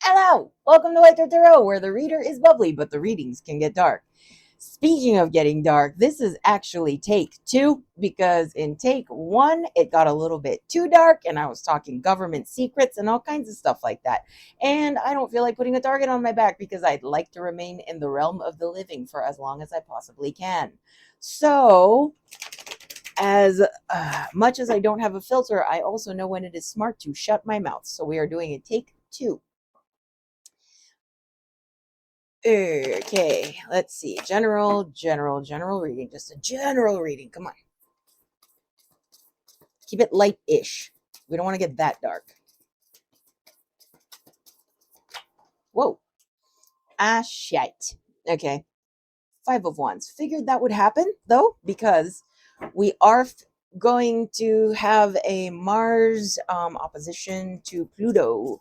Hello, welcome to White Tarot, where the reader is bubbly, but the readings can get dark. Speaking of getting dark, this is actually take two, because in take one, it got a little bit too dark, and I was talking government secrets and all kinds of stuff like that. And I don't feel like putting a target on my back because I'd like to remain in the realm of the living for as long as I possibly can. So, as much as I don't have a filter, I also know when it is smart to shut my mouth. So we are doing a take two. Okay, let's see. General reading. Just a general reading. Come on. Keep it light-ish. We don't want to get that dark. Whoa. Ah, shit. Okay. 5 of Wands. Figured that would happen, though, because we are going to have a Mars opposition to Pluto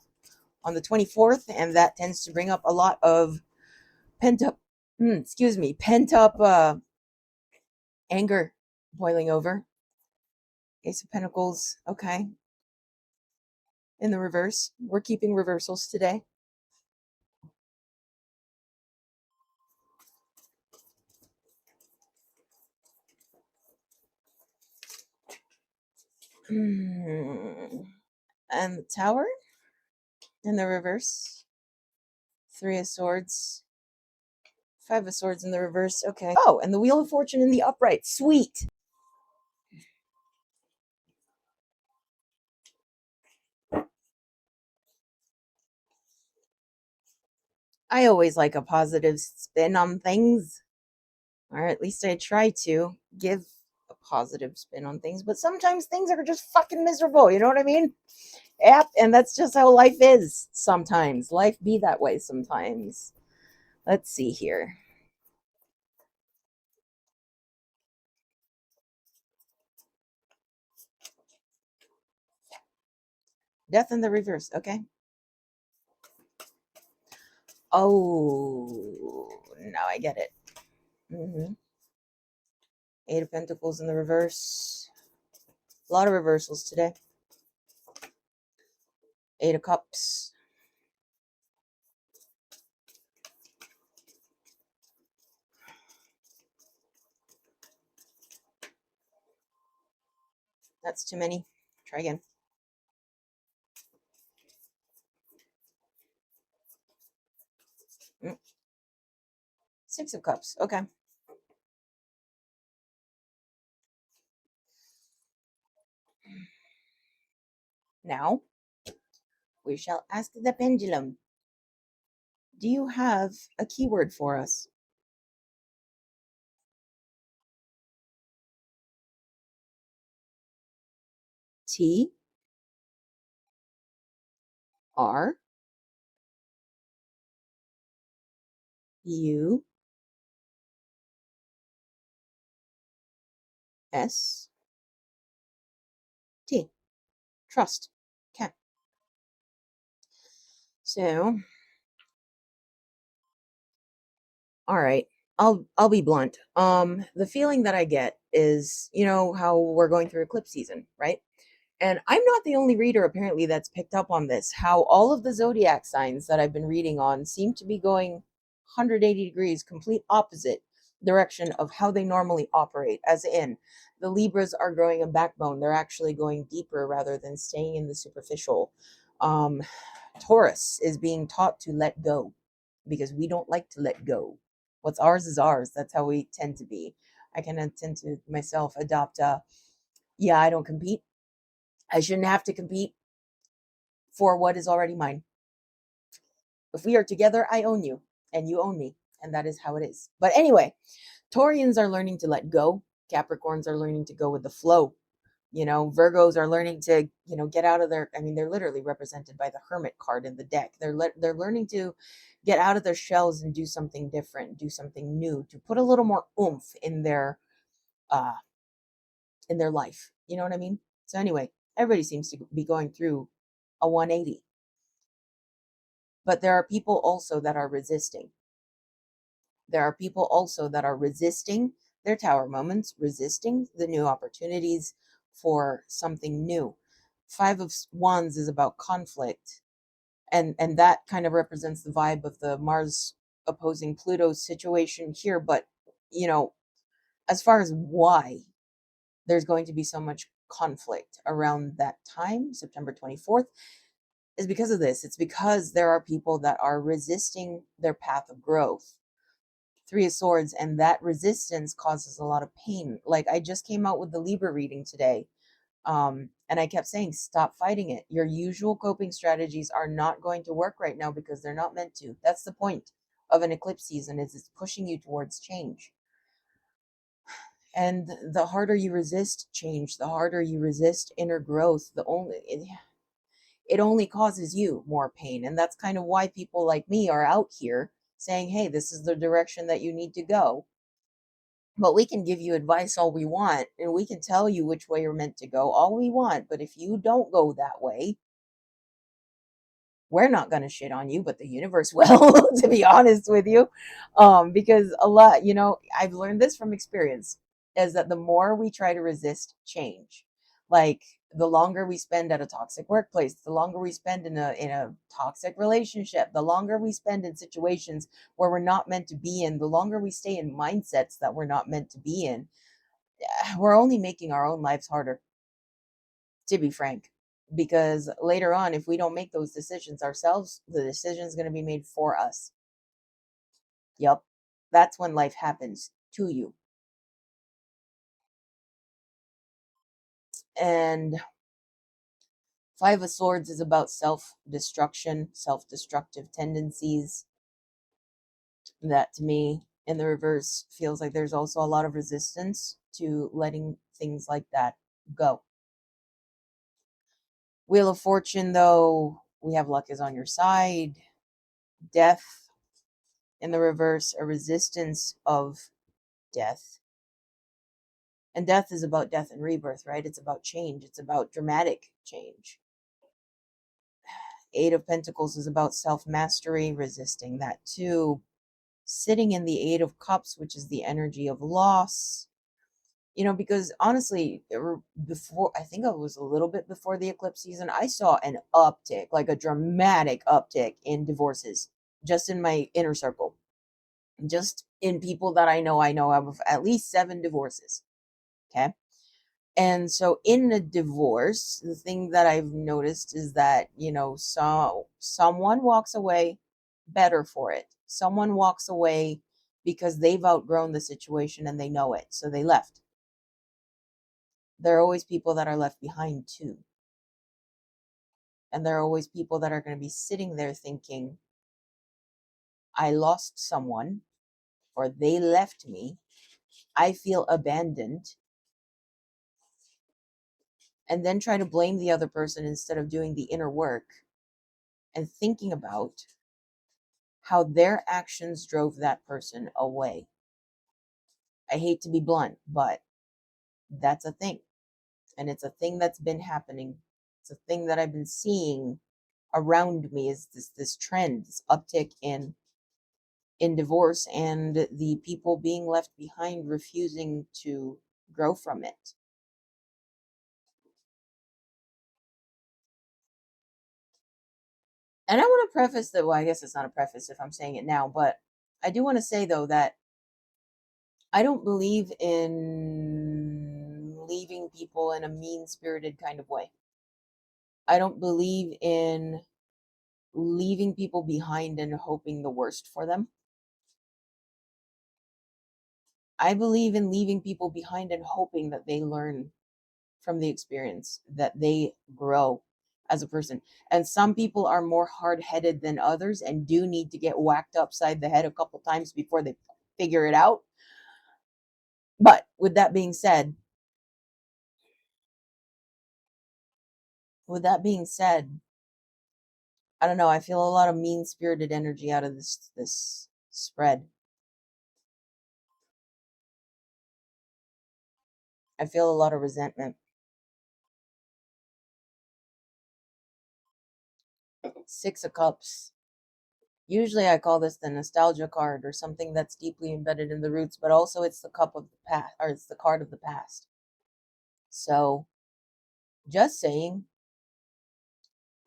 on the 24th, and that tends to bring up a lot of pent-up anger boiling over. Ace of Pentacles, okay. In the reverse. We're keeping reversals today. And the Tower in the reverse. 3 of Swords. 5 of Swords in the reverse. Okay. Oh, and the Wheel of Fortune in the upright. Sweet. I always like a positive spin on things. Or at least I try to give a positive spin on things. But sometimes things are just fucking miserable. You know what I mean? Yep. And that's just how life is sometimes. Life be that way sometimes. Let's see here. Death in the reverse. Okay. Oh, now I get it. 8 of Pentacles in the reverse. A lot of reversals today. 8 of Cups. That's too many. Try again. 6 of Cups. Okay. Now, we shall ask the pendulum. Do you have a keyword for us? T R U S T. Trust. Okay. So, all right. I'll be blunt. The feeling that I get is, you know how we're going through eclipse season, right? And I'm not the only reader apparently that's picked up on this, how all of the zodiac signs that I've been reading on seem to be going 180 degrees, complete opposite direction of how they normally operate. As in, the Libras are growing a backbone. They're actually going deeper rather than staying in the superficial. Taurus is being taught to let go because we don't like to let go. What's ours is ours. That's how we tend to be. I can tend to myself adopt yeah, I don't compete. I shouldn't have to compete for what is already mine. If we are together, I own you and you own me. And that is how it is. But anyway, Taurians are learning to let go. Capricorns are learning to go with the flow. You know, Virgos are learning to, you know, get out of their, I mean, they're literally represented by the Hermit card in the deck. They're learning to get out of their shells and do something different, do something new, to put a little more oomph uh in their life. You know what I mean? So anyway, everybody seems to be going through a 180. But there are people also that are resisting. There are people also that are resisting their tower moments, resisting the new opportunities for something new. 5 of Wands is about conflict. And that kind of represents the vibe of the Mars opposing Pluto situation here. But you know, as far as why there's going to be so much conflict around that time, September 24th, is because of this. It's because there are people that are resisting their path of growth. Three of Swords, and that resistance causes a lot of pain. Like, I just came out with the Libra reading today. And I kept saying, stop fighting it. Your usual coping strategies are not going to work right now because they're not meant to. That's the point of an eclipse season, is it's pushing you towards change. And the harder you resist change, the harder you resist inner growth, it only causes you more pain. And that's kind of why people like me are out here saying, hey, this is the direction that you need to go. But we can give you advice all we want, and we can tell you which way you're meant to go all we want. But if you don't go that way, we're not going to shit on you, but the universe will, to be honest with you. Because a lot, I've learned this from experience, is that the more we try to resist change, like the longer we spend at a toxic workplace, the longer we spend in a toxic relationship, the longer we spend in situations where we're not meant to be in, the longer we stay in mindsets that we're not meant to be in, we're only making our own lives harder, to be frank. Because later on, if we don't make those decisions ourselves, the decision is going to be made for us. Yep. That's when life happens to you. And Five of Swords is about self-destruction, self-destructive tendencies. That, to me, in the reverse, feels like there's also a lot of resistance to letting things like that go. Wheel of Fortune, though, we have luck is on your side. Death in the reverse, a resistance of death. And death is about death and rebirth, right? It's about change. It's about dramatic change. Eight of Pentacles is about self-mastery, resisting that too. Sitting in the Eight of Cups, which is the energy of loss. Because honestly, before, I think it was a little bit before the eclipse season, I saw an uptick, like a dramatic uptick in divorces, just in my inner circle. Just in people that I know of at least 7 divorces. Okay. And so in a divorce, the thing that I've noticed is that, someone walks away better for it. Someone walks away because they've outgrown the situation and they know it. So they left. There are always people that are left behind too. And there are always people that are going to be sitting there thinking, I lost someone, or they left me. I feel abandoned. And then try to blame the other person instead of doing the inner work and thinking about how their actions drove that person away. I hate to be blunt, but that's a thing. And it's a thing that's been happening. It's a thing that I've been seeing around me, is this trend, this uptick in divorce, and the people being left behind refusing to grow from it. And I want to preface that, well, I guess it's not a preface if I'm saying it now, but I do want to say, though, that I don't believe in leaving people in a mean-spirited kind of way. I don't believe in leaving people behind and hoping the worst for them. I believe in leaving people behind and hoping that they learn from the experience, that they grow as a person. And some people are more hard-headed than others and do need to get whacked upside the head a couple times before they figure it out. But with that being said, I don't know, I feel a lot of mean-spirited energy out of this spread. I feel a lot of resentment. Six of Cups. Usually I call this the nostalgia card, or something that's deeply embedded in the roots, but also it's the cup of the past, or it's the card of the past. So, just saying,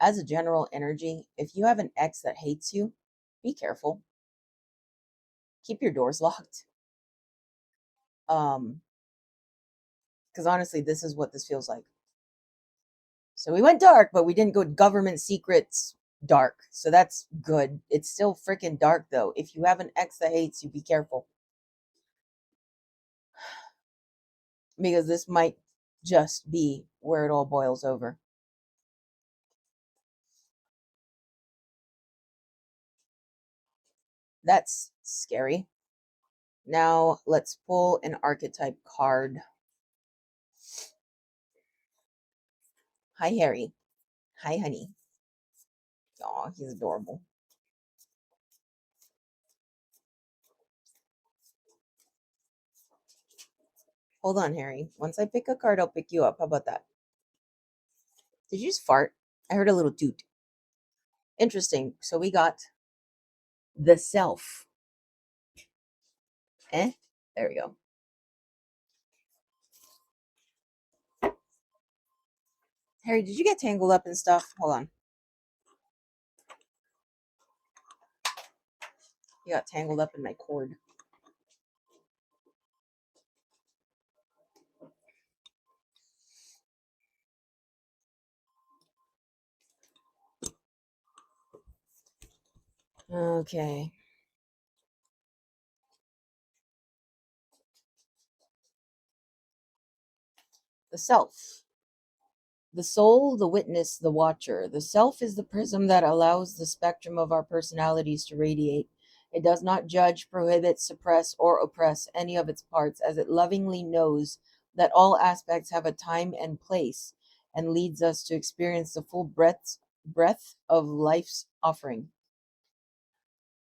As a general energy, if you have an ex that hates you, be careful. Keep your doors locked. Because honestly, this is what this feels like. So we went dark, but we didn't go government secrets dark. So that's good. It's still freaking dark though. If you have an ex that hates you, be careful. Because this might just be where it all boils over. That's scary. Now let's pull an archetype card. Hi, Harry. Hi, honey. Aw, he's adorable. Hold on, Harry. Once I pick a card, I'll pick you up. How about that? Did you just fart? I heard a little toot. Interesting. So we got the self. There we go. Harry, did you get tangled up and stuff? Hold on. You got tangled up in my cord. Okay. The self. The soul, the witness, the watcher. The self is the prism that allows the spectrum of our personalities to radiate. It does not judge, prohibit, suppress, or oppress any of its parts, as it lovingly knows that all aspects have a time and place, and leads us to experience the full breadth of life's offering.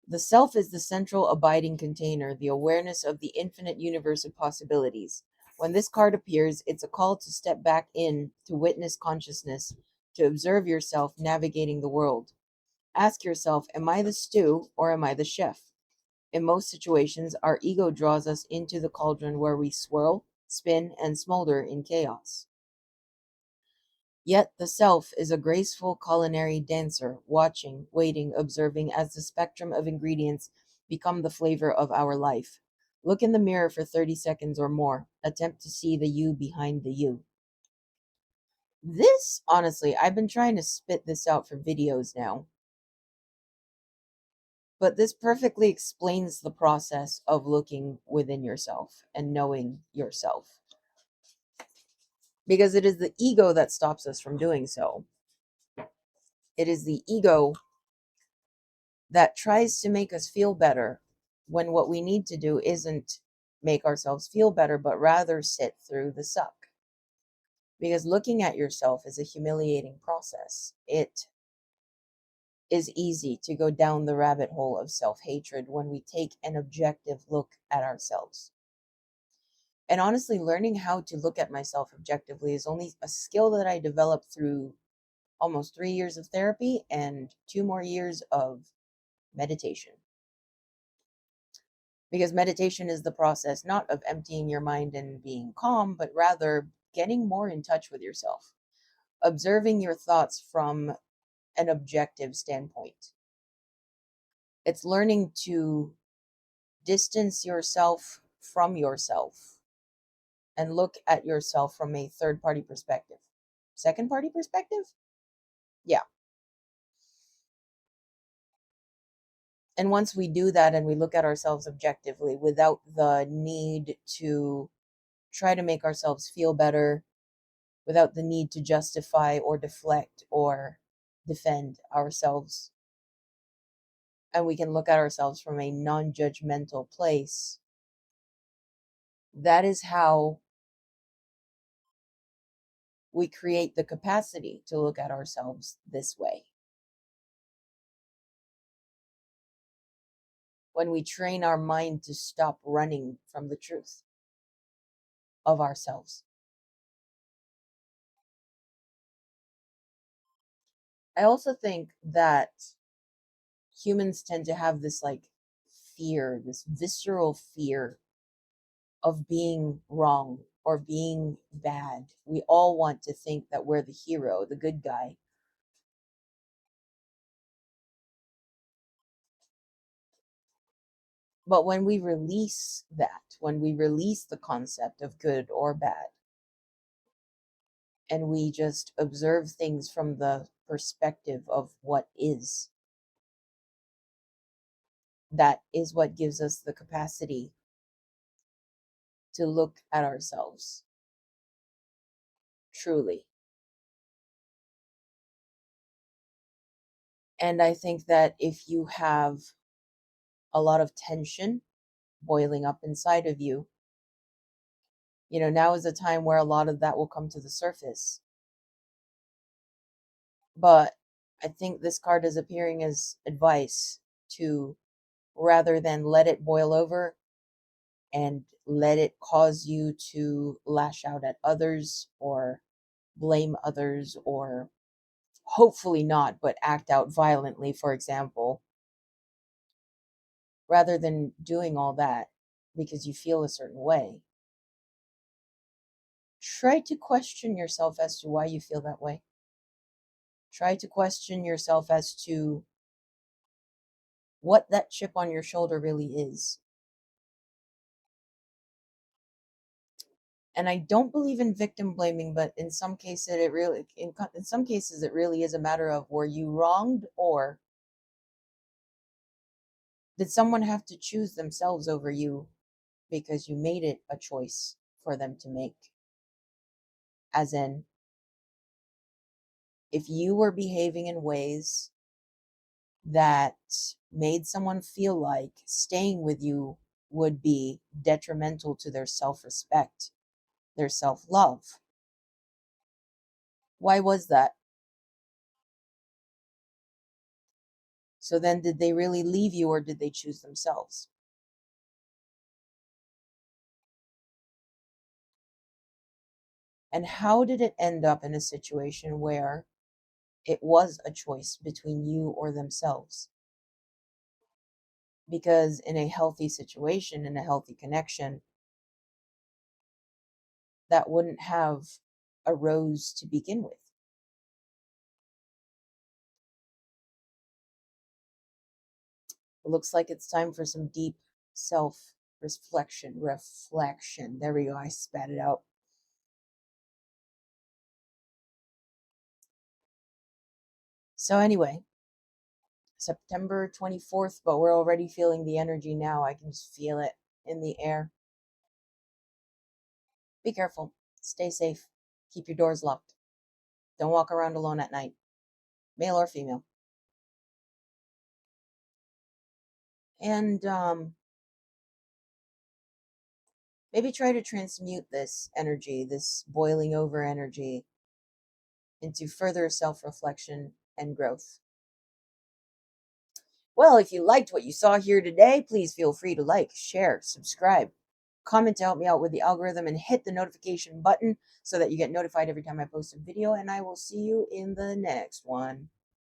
The self is the central abiding container, the awareness of the infinite universe of possibilities. When this card appears, it's a call to step back in, to witness consciousness, to observe yourself navigating the world. Ask yourself, am I the stew or am I the chef? In most situations, our ego draws us into the cauldron where we swirl, spin, and smolder in chaos. Yet the self is a graceful culinary dancer, watching, waiting, observing as the spectrum of ingredients become the flavor of our life. Look in the mirror for 30 seconds or more. Attempt to see the you behind the you. This, honestly, I've been trying to spit this out for videos now, but this perfectly explains the process of looking within yourself and knowing yourself. Because it is the ego that stops us from doing so. It is the ego that tries to make us feel better when what we need to do isn't make ourselves feel better, but rather sit through the suck. Because looking at yourself is a humiliating process. It is easy to go down the rabbit hole of self hatred when we take an objective look at ourselves. And honestly, learning how to look at myself objectively is only a skill that I developed through almost 3 years of therapy and 2 more years of meditation. Because meditation is the process not of emptying your mind and being calm, but rather getting more in touch with yourself, observing your thoughts from an objective standpoint. It's learning to distance yourself from yourself and look at yourself from a third party perspective. Second party perspective? Yeah. And once we do that and we look at ourselves objectively without the need to try to make ourselves feel better, without the need to justify or deflect or defend ourselves, and we can look at ourselves from a non judgmental place, that is how we create the capacity to look at ourselves this way. When we train our mind to stop running from the truth of ourselves. I also think that humans tend to have this like fear, this visceral fear of being wrong or being bad. We all want to think that we're the hero, the good guy. But when we release that, when we release the concept of good or bad, and we just observe things from the perspective of what is, that is what gives us the capacity to look at ourselves truly. And I think that if you have a lot of tension boiling up inside of you, now is a time where a lot of that will come to the surface. But I think this card is appearing as advice to, rather than let it boil over and let it cause you to lash out at others or blame others, or hopefully not, but act out violently, for example, rather than doing all that because you feel a certain way, try to question yourself as to why you feel that way. Try to question yourself as to what that chip on your shoulder really is. And I don't believe in victim blaming, but in some cases it really is a matter of, were you wronged, or did someone have to choose themselves over you because you made it a choice for them to make? As in, if you were behaving in ways that made someone feel like staying with you would be detrimental to their self-respect, their self-love, why was that? So then, did they really leave you, or did they choose themselves? And how did it end up in a situation where it was a choice between you or themselves? Because in a healthy situation, in a healthy connection, that wouldn't have arose to begin with. It looks like it's time for some deep self reflection. There we go. I spat it out. So anyway, September 24th, but we're already feeling the energy now. I can just feel it in the air. Be careful. Stay safe. Keep your doors locked. Don't walk around alone at night, male or female. And maybe try to transmute this energy, this boiling over energy, into further self reflection and growth. Well, if you liked what you saw here today, please feel free to like, share, subscribe, comment to help me out with the algorithm, and hit the notification button so that you get notified every time I post a video. And I will see you in the next one.